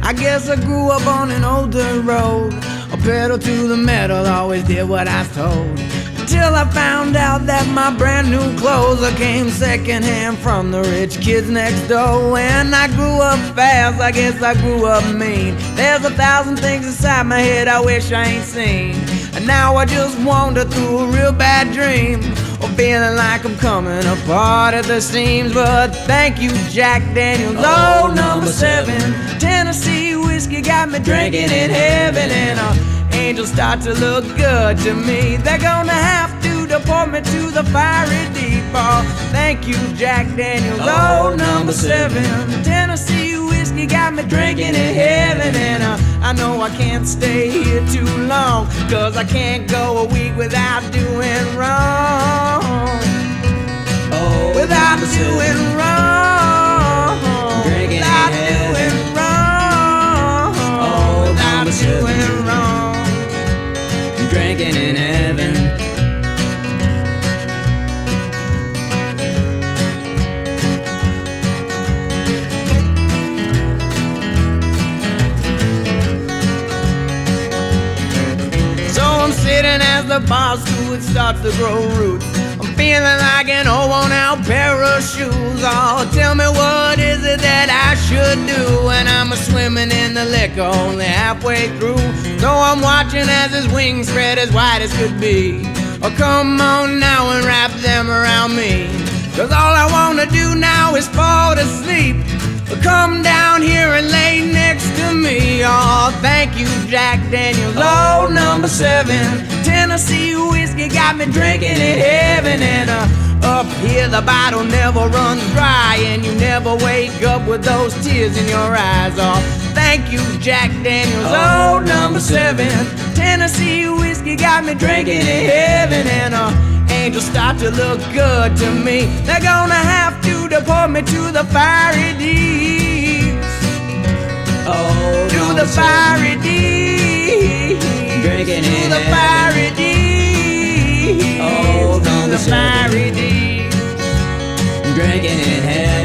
I guess I grew up on an older road, a pedal to the metal, always did what I was told. Until I found out that my brand new clothes came secondhand from the rich kids next door. When I grew up fast, I guess I grew up mean. There's 1,000 things inside my head I wish I ain't seen. And now I just wander through a real bad dream, or feeling like I'm coming apart at the seams. But thank you, Jack Daniels, oh, number 7. Tennessee whiskey got me drinking in heaven, and angels start to look good to me. They're gonna have to deport me to the fiery deep. Oh, thank you, Jack Daniels, oh, number 7. Tennessee whiskey got me drinking in heaven, and I know I can't stay here too long, 'cause I can't go a week without doing wrong. Oh, without doing wrong. Drinking without in heaven. doing wrong. Oh, without number 7. doing wrong. Drinking in heaven. So I'm sitting as the bar stool starts to grow roots. I'm feeling like an old worn-out pair of shoes. Oh, tell me, what is it that I should do when I'm swimming in the liquor only halfway through? So I'm watching as his wings spread as wide as could be. Oh, come on now and wrap them around me, 'cause all I wanna do now is fall to sleep. Come down here and lay next to me. Oh, thank you, Jack Daniels, oh, number 7. Tennessee whiskey got me drinking in heaven, and up here the bottle never runs dry, and you never wake up with those tears in your eyes. Oh, thank you, Jack Daniels, oh, number 7. Tennessee whiskey got me drinking in heaven, and angels start to look good to me. They're gonna have to deport me to the fiery deeps. Oh, To the fiery deeps. Drinking To in the heaven. fiery deeps. Oh, To number the 7. fiery deeps. Drinking in heaven.